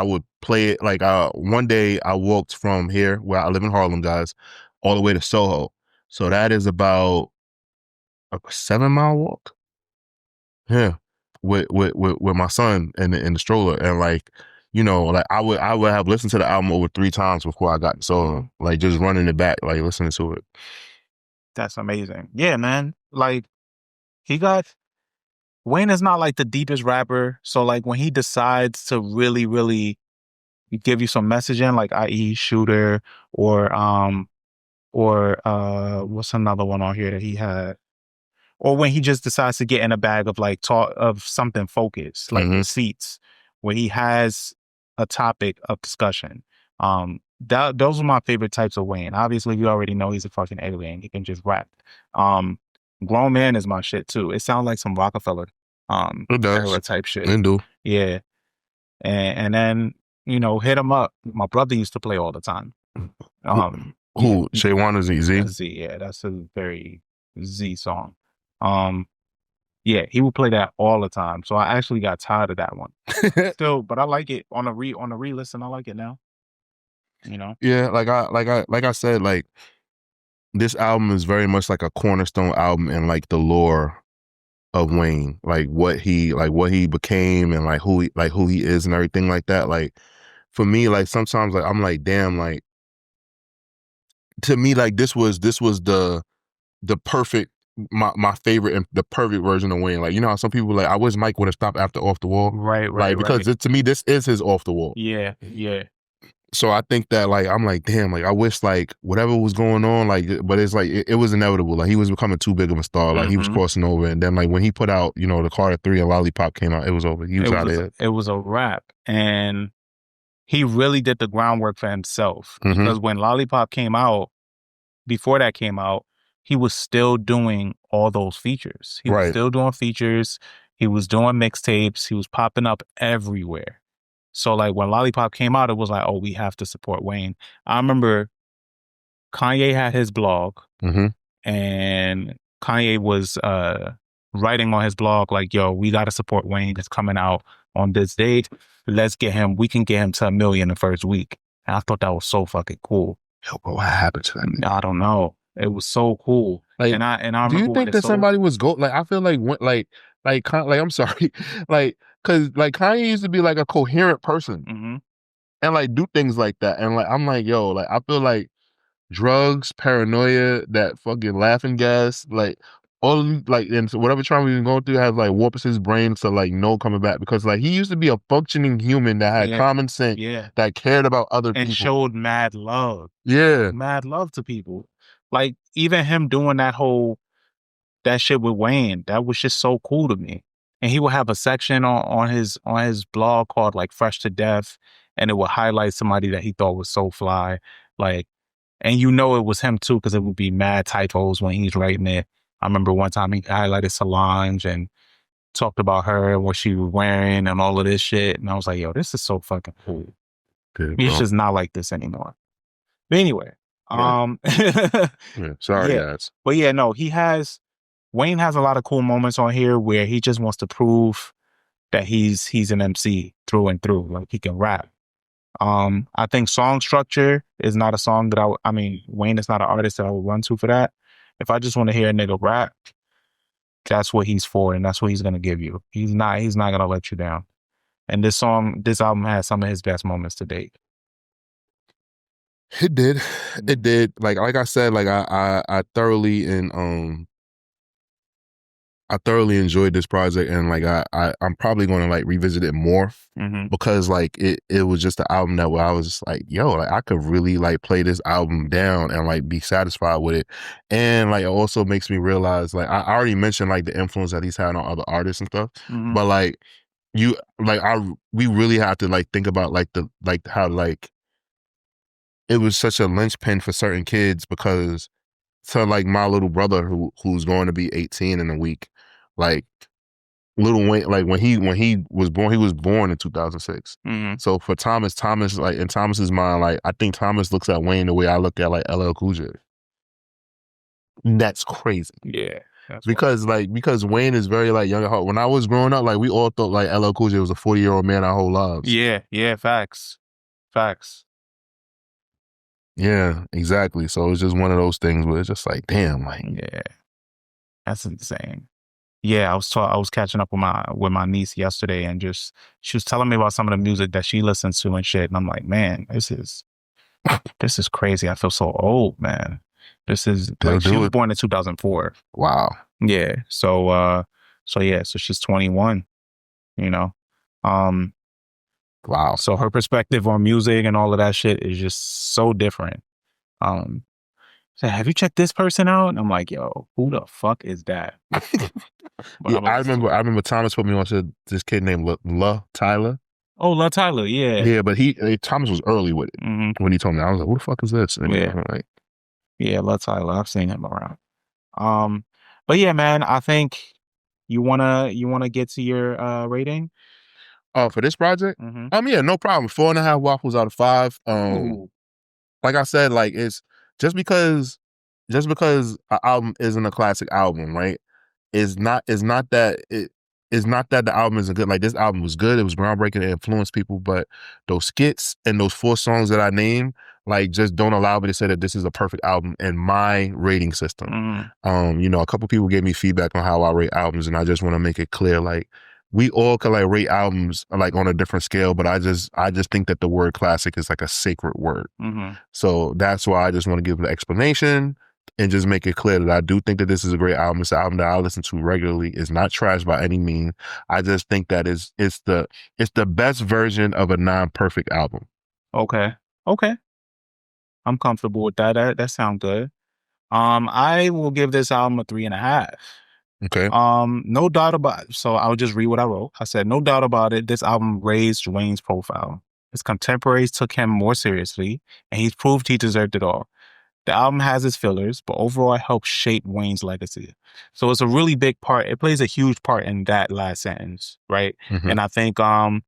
would play it. Like one day I walked from here, where I live in Harlem, guys, all the way to Soho. So that is about a 7-mile walk. Yeah, with my son in the stroller, and like like I would have listened to the album over 3 times before I got to Soho. Like just running it back, like listening to it. That's amazing. Yeah, man. Like Wayne is not like the deepest rapper. So like when he decides to really, really give you some messaging, like i.e. Shooter or what's another one on here that he had? Or when he just decides to get in a bag of like talk of something focused, like receipts, where he has a topic of discussion. Those are my favorite types of Wayne. Obviously, you already know he's a fucking alien. He can just rap. Grown Man is my shit too. It sounds like some Rockefeller era type shit. It do. Yeah. And then, Hit 'Em Up. My brother used to play all the time. Who? Shaywan or Z? Z, yeah, that's a very Z song. Yeah, he would play that all the time. So I actually got tired of that one. Still, but I like it on a re-listen. I like it now. You know. Yeah, like I said, like this album is very much like a cornerstone album in like the lore of Wayne, like what he became and like who he is and everything like that. Like for me, like sometimes like I'm like, damn, like to me, like this was the perfect my favorite and the perfect version of Wayne. Like, you know how some people like I wish Mike would have stopped after Off the Wall. Right, right, Like right. because to me this is his Off the Wall. Yeah, yeah. So I think that like I'm like damn, like I wish like whatever was going on, like but it's like it was inevitable. Like he was becoming too big of a star. Like he was Hmm. crossing over, and then like when he put out, you know, the Carter 3 and Lollipop came out, it was over. He was out of here. It was a wrap, and he really did the groundwork for himself Mm-hmm. because when Lollipop came out, before that came out, he was still doing all those features. He was Right. still doing features. He was doing mixtapes. He was popping up everywhere. So like when Lollipop came out, it was like, oh, we have to support Wayne. I remember Kanye had his blog, Mm-hmm. and Kanye was writing on his blog like, yo, we got to support Wayne. It's coming out on this date. Let's get him. We can get him to 1 million the first week. And I thought that was so fucking cool. Yo, bro, what happened to that nigga? I don't know. It was so cool. Like, And I do you remember when think it that sold. somebody was go like I feel like when like I'm sorry, like because like Kanye used to be like a coherent person Hmm. and like do things like that, and like I'm like yo, like I feel like drugs, paranoia, that fucking laughing gas, like all of like and so whatever trauma he's going through has like warped his brain to like no coming back because like he used to be a functioning human that had Yeah. common sense Yeah. that cared about other And people. showed Yeah. mad love to people. Like even him doing that shit with Wayne, that was just so cool to me. And he would have a section on his blog called like Fresh to Death, and it would highlight somebody that he thought was so fly. Like, and you know it was him too, because it would be mad typos when he's writing it. I remember one time he highlighted Solange and talked about her and what she was wearing and all of this shit. And I was like, yo, this is so fucking cool. Good, It's bro. just not like this anymore. But anyway, Right. um Yeah. Sorry, yeah. guys. But yeah, no, Wayne has a lot of cool moments on here where he just wants to prove that he's an MC through and through. Like he can rap. I think song structure is not a song that I mean, Wayne is not an artist that I would run to for that. If I just want to hear a nigga rap, that's what he's for, and that's what he's gonna give you. He's not gonna let you down. And this album has some of his best moments to date. It did. It Mm-hmm. did. Like I said, like I thoroughly and I thoroughly enjoyed this project and like I'm probably gonna like revisit it more Mm-hmm. because like it was just an album that where I was just like, yo, like I could really like play this album down and like be satisfied with it. And like it also makes me realize like I already mentioned like the influence that he's had on other artists and stuff. Mm-hmm. But like you like we really have to like think about like the like how like it was such a linchpin for certain kids because to like my little brother who's going to be 18 in a week, like Little Wayne, like when he was born in 2006. Mm-hmm. So for Thomas, like in Thomas's mind, like I think Thomas looks at Wayne the way I look at like LL Cool J. That's crazy Yeah, that's why. because Wayne is very like young at heart. When I was growing up, like we all thought like LL Cool J was a 40-year-old man our whole lives. Yeah, yeah, facts. Facts. Yeah, exactly. So it's just one of those things where it's just like, damn, like Yeah, that's insane. Yeah, I was catching up with my niece yesterday, and just she was telling me about some of the music that she listens to and shit, and I'm like, man, this is crazy. I feel so old, man. This is they'll like she do was it. born in 2004. Wow, Yeah, so she's 21. You know, um, wow. so her perspective on music and all of that shit is just so different. Um, so have you checked this person out? And I'm like, yo, who the fuck is that? But Yeah, I'm gonna listen to I it. remember Thomas put me on to this kid named La Tyler. Oh, La Tyler, yeah. Yeah, but Thomas was early with it Hmm. when he told me. I was like, "Who the fuck is this?" And Yeah. I'm like, Yeah, La Tyler. I've seen him around. Um, but yeah, man, I think you wanna get to your rating. "Oh, for this project, Hmm. yeah, no problem. 4.5 waffles out of 5. Ooh. Like I said, like it's just because just because an album isn't a classic album, right? it's not that the album isn't good. Like this album was good, it was groundbreaking, it influenced people, but those skits and those 4 songs that I named, like just don't allow me to say that this is a perfect album in my rating system. A couple people gave me feedback on how I rate albums, and I just want to make it clear, like we all could like rate albums like on a different scale, but I just think that the word classic is like a sacred word. So that's why I just want to give an explanation and just make it clear that I do think that this is a great album. It's an album that I listen to regularly. It's not trash by any means. I just think that it's the best version of a non-perfect album. Okay. I'm comfortable with that. That sounds good. I will give this album a 3.5. Okay. No doubt about it. So I'll just read what I wrote. I said, no doubt about it, this album raised Wayne's profile. His contemporaries took him more seriously, and he's proved he deserved it all. The album has its fillers, but overall it helps shape Wayne's legacy. So it's a really big part. It plays a huge part in that last sentence, right? And I think the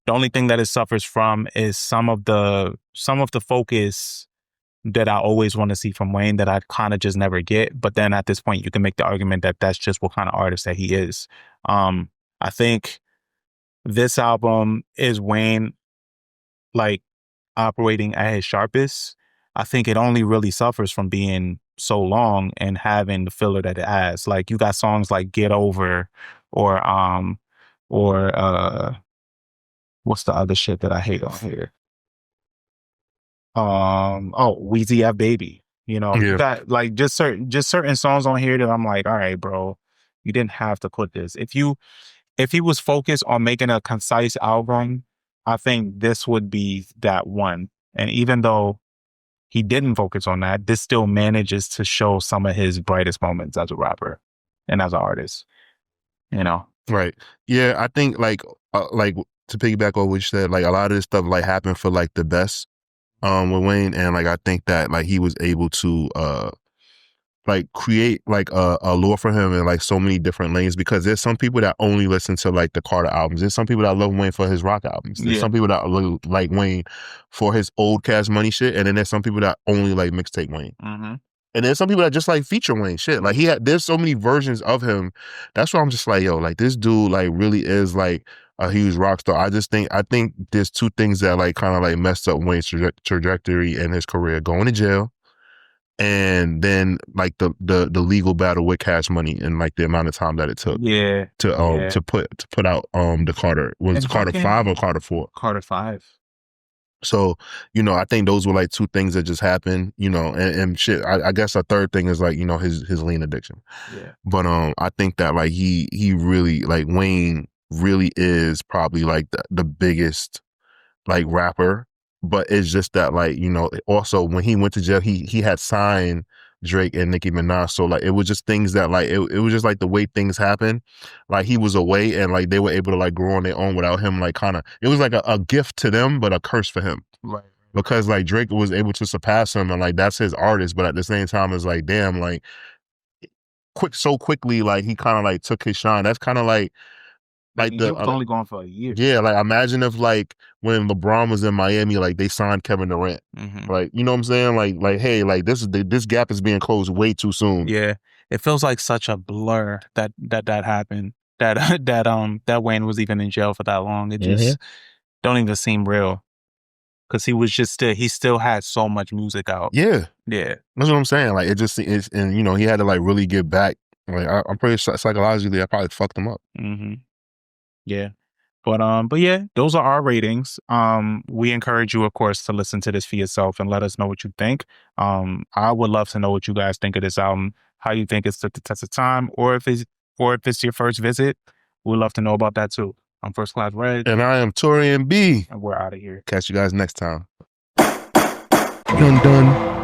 only thing that it suffers from is some of the focus that I always want to see from Wayne that I kind of just never get. But then at this point, you can make the argument that that's just what kind of artist that he is. I think this album is Wayne like operating at his sharpest. I think it only really suffers from being so long and having the filler that it has. Like you got songs like Get Over or what's the other shit that I hate on here? Weezy F Baby. You got like just certain songs on here that I'm like, all right, bro, you didn't have to put this. If he was focused on making a concise album, I think this would be that one. And even though he didn't focus on that, this still manages to show some of his brightest moments as a rapper and as an artist. Right. Yeah, I think like to piggyback on what you said, like a lot of this stuff like happened for like the best with Wayne, and like I think that like he was able to like create like a lore for him in like so many different lanes, because there's some people that only listen to like the Carter albums. There's some people that love Wayne for his rock albums. There's some people that like Wayne for his old Cash Money shit, and then there's some people that only like mixtape Wayne. And there's some people that just like feature Wayne shit. Like there's so many versions of him. That's why I'm just like, yo, like this dude like really is like a huge rock star. I think there's 2 things that like kind of like messed up Wayne's trajectory in his career: going to jail, and then like the legal battle with Cash Money, and like the amount of time that it took to put out the Carter. Was it Carter 5 or Carter 4? Carter 5. So, I think those were like 2 things that just happened, and shit. I guess a third thing is like, his lean addiction. Yeah. But I think that like he really, like Wayne really is probably like the biggest like rapper. But it's just that like, also when he went to jail, he had signed Drake and Nicki Minaj. So like it was just things that like it was just like the way things happen. Like he was away, and like they were able to like grow on their own without him. Like kind of, it was like a gift to them, but a curse for him. Right. Because like Drake was able to surpass him, and like that's his artist. But at the same time, it's like, damn, like so quickly, like he kind of like took his shine. That's kind of like he was only gone for a year. Yeah, like imagine if like when LeBron was in Miami, like they signed Kevin Durant. Like, you know what I'm saying? Like hey, like this gap is being closed way too soon. Yeah, it feels like such a blur that happened. That Wayne was even in jail for that long. It just don't even seem real, because he still had so much music out. Yeah, that's what I'm saying. Like it just is, and he had to like really get back. Like I'm pretty sure psychologically, I probably fucked him up. Yeah. But yeah, those are our ratings. We encourage you, of course, to listen to this for yourself and let us know what you think. I would love to know what you guys think of this album, how you think it's stood the test of time, or if it's your first visit. We'd love to know about that too. I'm First Class Regg. And I am Taurian B. And we're out of here. Catch you guys next time. Dun dun.